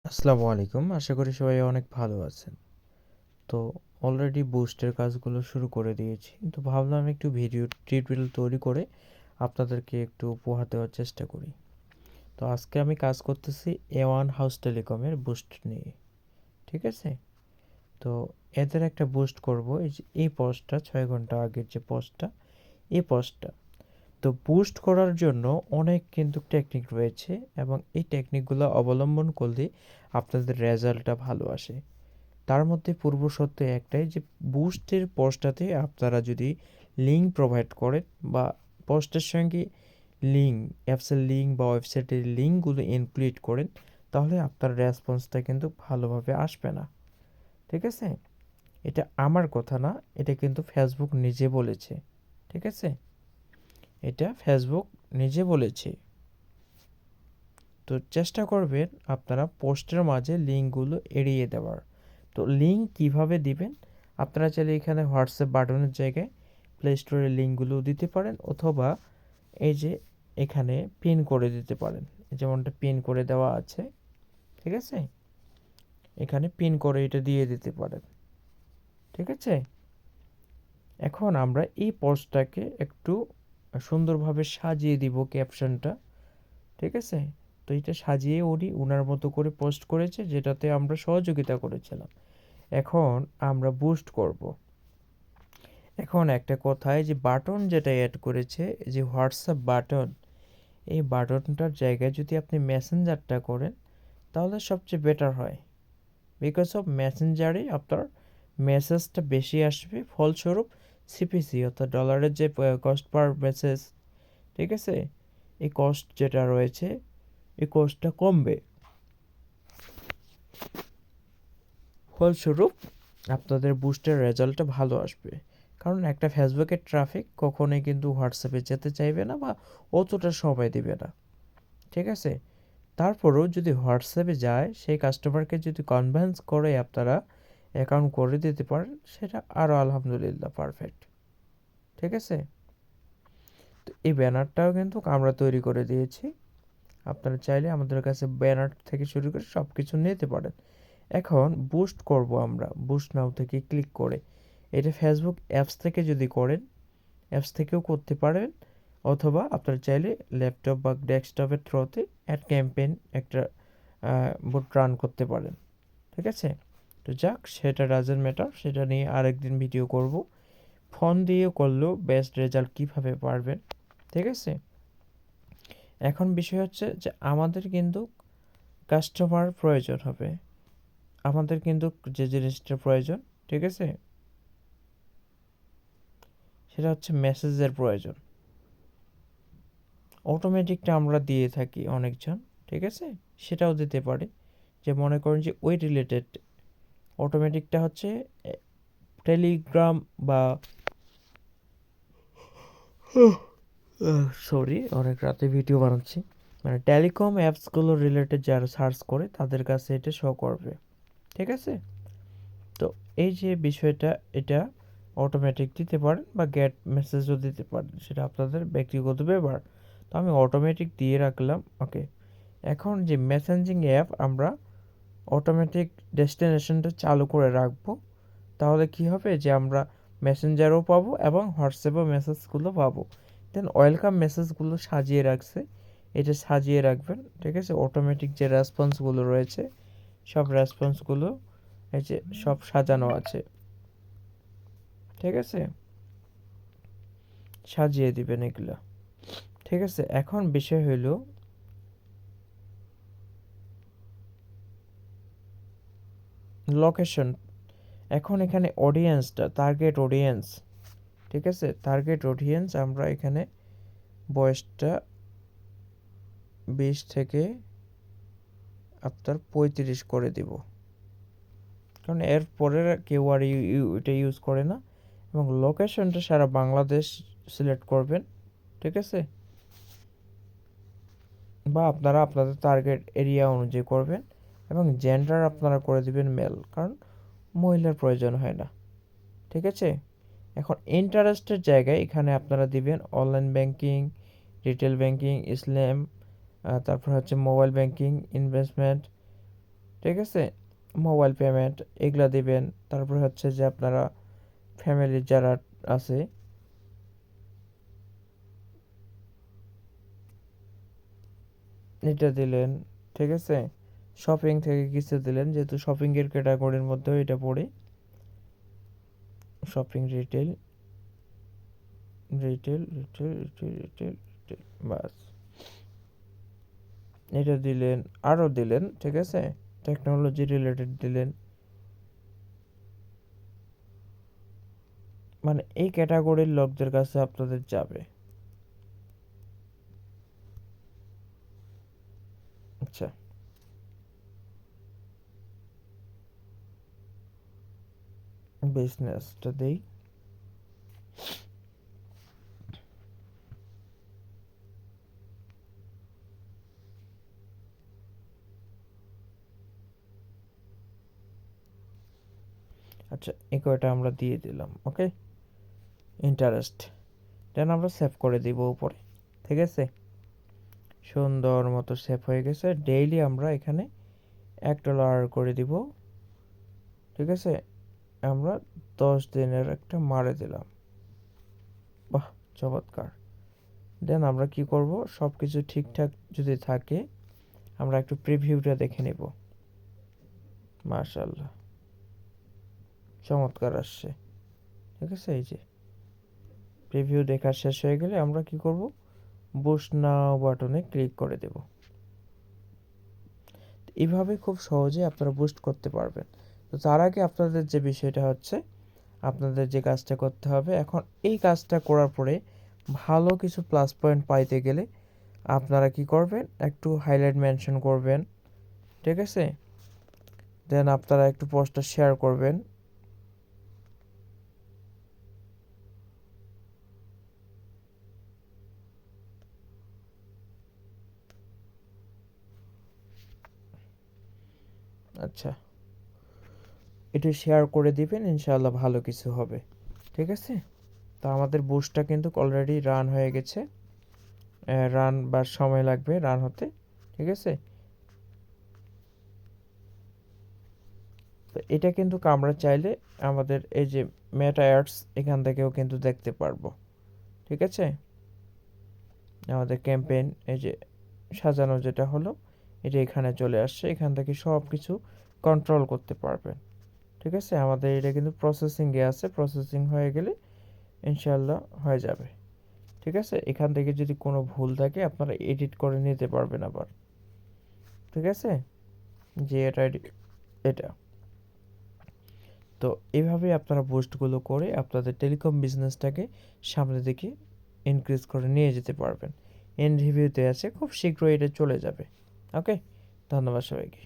আসসালামু আলাইকুম। আশা করি সবাই অনেক ভালো আছেন। তো অলরেডি বুস্টের কাজগুলো শুরু করে দিয়েছি। তো ভাবলাম একটু ভিডিও টিউটোরিয়াল তৈরি করে আপনাদেরকে একটু উপহার দেওয়ার চেষ্টা করি। তো আজকে আমি কাজ করতেছি A1 হাউস টেলিকমের বুস্ট নিয়ে। ঠিক আছে? তো এদের একটা বুস্ট করব। এই যে এই পোস্টটা ৬ ঘন্টা আগের যে পোস্টটা, এই পোস্টটা। তো বুস্ট করার জন্য অনেক কিন্তু টেকনিক রয়েছে এবং এই টেকনিকগুলো অবলম্বন করলে আপনাদের রেজাল্টটা ভালো আসে। তার মধ্যে পূর্বশর্ত একটাই যে বুস্টের পোস্টটাতে আপনারা যদি লিঙ্ক প্রোভাইড করেন বা পোস্টের সঙ্গে লিঙ্ক, অ্যাপসের লিঙ্ক বা ওয়েবসাইটের লিঙ্কগুলো ইনক্লুড করেন, তাহলে আপনার রেসপন্সটা কিন্তু ভালোভাবে আসবে না। ঠিক আছে? এটা আমার কথা না, এটা কিন্তু ফেসবুক নিজে বলেছে। ঠিক আছে? এটা ফেসবুক নিজে বলেছে। তো চেষ্টা করবেন আপনারা পোস্টের মাঝে লিঙ্কগুলো এড়িয়ে দেওয়ার। তো লিঙ্ক কিভাবে দিবেন? আপনারা চাইলে এখানে হোয়াটসঅ্যাপ বাটনের জায়গায় প্লে স্টোরের লিঙ্কগুলো দিতে পারেন, অথবা এই যে এখানে পিন করে দিতে পারেন। যেমনটা পিন করে দেওয়া আছে। ঠিক আছে? এখানে পিন করে এটা দিয়ে দিতে পারেন। ঠিক আছে? এখন আমরা এই পোস্টটাকে একটু সুন্দরভাবে সাজিয়ে দিব ক্যাপশনটা। ঠিক আছে? তো এটা সাজিয়ে উনি উনার মতো করে পোস্ট করেছে, যেটাতে আমরা সহযোগিতা করেছিলাম। এখন আমরা বুস্ট করব। এখন একটা কথায় যে বাটন যেটা অ্যাড করেছে, যে হোয়াটসঅ্যাপ বাটন, এই বাটনটার জায়গায় যদি আপনি মেসেঞ্জারটা করেন, তাহলে সবচেয়ে বেটার হয়। বিকজ অফ মেসেঞ্জারে আপনার মেসেজটা বেশি আসবে, ফলস্বরূপ সিপিসি অর্থাৎ ডলারের যে কস্ট পার মেসেজ, ঠিক আছে, এই কস্ট যেটা রয়েছে, এই কস্টটা কমবে। ফলস্বরূপ আপনাদের বুস্টের রেজাল্টটা ভালো আসবে। কারণ একটা ফেসবুকের ট্রাফিক কখনোই কিন্তু হোয়াটসঅ্যাপে যেতে চাইবে না বা অতটা সময় দিবে না। ঠিক আছে? তারপরেও যদি হোয়াটসঅ্যাপে যায়, সেই কাস্টমারকে যদি কনভিন্স করে আপনারা অ্যাকাউন্ট করে দিতে পারেন, সেটা আরও আলহামদুলিল্লাহ পারফেক্ট। ঠিক আছে? তো এই ব্যানারটাও কিন্তু আমরা তৈরি করে দিয়েছি। আপনারা চাইলে আমাদের কাছে ব্যানার থেকে শুরু করে সব কিছু নিতে পারেন। এখন বুস্ট করব আমরা বুস্ট নাও থেকে ক্লিক করে। এটা ফেসবুক অ্যাপস থেকে যদি করেন, অ্যাপস থেকেও করতে পারেন, অথবা আপনারা চাইলে ল্যাপটপ বা ডেস্কটপের থ্রুতে অ্যাড ক্যাম্পেইন একটা বুট রান করতে পারেন। ঠিক আছে? তো যাক, সেটা ডাজেন্ট ম্যাটার, সেটা নিয়ে আরেকদিন ভিডিও করব। ফোন দিয়ে করলেও বেস্ট রেজাল্ট কীভাবে পারবেন। ঠিক আছে? এখন বিষয় হচ্ছে যে আমাদের কিন্তু কাস্টমার প্রয়োজন হবে। আমাদের কিন্তু যে জিনিসটার প্রয়োজন, ঠিক আছে, সেটা হচ্ছে মেসেজের প্রয়োজন। অটোমেটিকটা আমরা দিয়ে থাকি অনেকজন। ঠিক আছে? সেটাও দিতে পারি। যে মনে করেন যে ওই রিলেটেড অটোমেটিকটা হচ্ছে টেলিগ্রাম বা সরি, অনেক রাতে ভিডিও বানাচ্ছি, মানে টেলিকম অ্যাপসগুলো রিলেটেড যারা সার্চ করে তাদের কাছে এটা শো করবে। ঠিক আছে? তো এই যে বিষয়টা, এটা অটোমেটিক দিতে পারেন বা গেট মেসেজও দিতে পারেন, সেটা আপনাদের ব্যক্তিগত ব্যাপার। তো আমি অটোমেটিক দিয়ে রাখলাম। ওকে। এখন যে মেসেঞ্জিং অ্যাপ, আমরা অটোমেটিক ডেস্টিনেশনটা চালু করে রাখবো। তাহলে কি হবে যে আমরা মেসেঞ্জারও পাবো এবং হোয়াটসঅ্যাপেও মেসেজগুলো পাবো। দেন ওয়েলকাম মেসেজগুলো সাজিয়ে রাখছে, এটা সাজিয়ে রাখবেন। ঠিক আছে? অটোমেটিক যে রেসপন্সগুলো রয়েছে, সব রেসপন্সগুলো এই যে সব সাজানো আছে। ঠিক আছে? সাজিয়ে দিবেন এগুলো। ঠিক আছে? এখন বিষয় হইল লোকেশন। এখন এখানে অডিয়েন্সটা, টার্গেট অডিয়েন্স, ঠিক আছে, টার্গেট অডিয়েন্স আমরা এখানে বয়সটা 20 থেকে আপনার 35 করে দিব। কারণ এর পরের কেউ আর এটা ইউজ করে না। এবং লোকেশনটা সারা বাংলাদেশ সিলেক্ট করবেন। ঠিক আছে? বা আপনারা আপনাদের টার্গেট এরিয়া অনুযায়ী করবেন। এবং জেন্ডার আপনারা করে দিবেন মেল, কারণ মহিলার প্রয়োজন হয় না। ঠিক আছে? এখন ইন্টারেস্টের জায়গায় এখানে আপনারা দিবেন অনলাইন ব্যাংকিং, রিটেল ব্যাংকিং, ইসলাম, তারপর হচ্ছে মোবাইল ব্যাংকিং, ইনভেস্টমেন্ট, ঠিক আছে? মোবাইল পেমেন্ট এগুলা দিবেন। তারপরে হচ্ছে যে আপনারা ফ্যামিলির যারা আছে এটা দিলেন, ঠিক আছে? শপিং থেকে কিছু দিলেন, যেহেতু শপিং এর ক্যাটাগরির মধ্যেও এটা পড়ে। Shopping retail, retail, retail, retail, retail, retail, বাস। এটা দিলেন, আরও দিলেন, ঠিক আছে? টেকনোলজি রিলেটেড দিলেন। মানে এই ক্যাটাগরির লোকদের কাছে আপনাদের যাবে। আচ্ছা, বিজনেসটা দেই। আচ্ছা, এই কয়টা আমরা দিয়ে দিলাম, ওকে? ইন্টারেস্ট দেন আমরা সেভ করে দিব উপরে, ঠিক আছে? সুন্দর মতো সেভ হয়ে গেছে। ডেইলি আমরা এখানে $1 করে দিব, ঠিক আছে? আমরা 10 দিনের একটা মারে দিলাম। বাহ, চমৎকার। দেন আমরা কি করব, সব কিছু ঠিকঠাক যদি থাকে আমরা একটু প্রিভিউটা দেখে নেব। মাশাআল্লাহ, চমৎকার আসছে, ঠিক আছে? এই যে প্রিভিউ দেখা শেষ হয়ে গেলে আমরা কি করব, বুস্ট নাও বাটনে ক্লিক করে দেব। এইভাবে খুব সহজে আপনারা বুস্ট করতে পারবেন। তো তার আগে আপনাদের যে বিষয়টা হচ্ছে, আপনাদের যে কাজটা করতে হবে এখন, এই কাজটা করার পরে ভালো কিছু প্লাস পয়েন্ট পাইতে গেলে আপনারা কি করবেন, একটু হাইলাইট মেনশন করবেন, ঠিক আছে? দেন আপনারা একটু পোস্টটা শেয়ার করবেন। আচ্ছা, একটু শেয়ার করে দিবেন, ইনশাআল্লাহ ভালো কিছু হবে, ঠিক আছে? তো আমাদের বুস্টটা কিন্তু অলরেডি রান হয়ে গেছে। রান বা সময় লাগবে রান হতে, ঠিক আছে? তো এটা কিন্তু আমরা চাইলে আমাদের এই যে মেটা অ্যাডস এখান থেকেও কিন্তু দেখতে পারবো, ঠিক আছে? আমাদের ক্যাম্পেইন এই যে সাজানো যেটা হলো, এটা এখানে চলে আসছে। এখান থেকে সব কিছু কন্ট্রোল করতে পারবেন, ঠিক আছে? আমাদের এটা কিন্তু প্রসেসিংয়ে আছে, প্রসেসিং হয়ে গেলে ইনশাল্লাহ হয়ে যাবে, ঠিক আছে? এখান থেকে যদি কোনো ভুল থাকে আপনারা এডিট করে নিতে পারবেন আবার, ঠিক আছে? যে এটা তো এইভাবে আপনারা বুস্টগুলো করে আপনাদের টেলিকম বিজনেসটাকে সামনের দিকে ইনক্রিজ করে নিয়ে যেতে পারবেন। এন্ড রিভিউতে আছে, খুব শীঘ্রই এটা চলে যাবে, ওকে? ধন্যবাদ সবাইকে।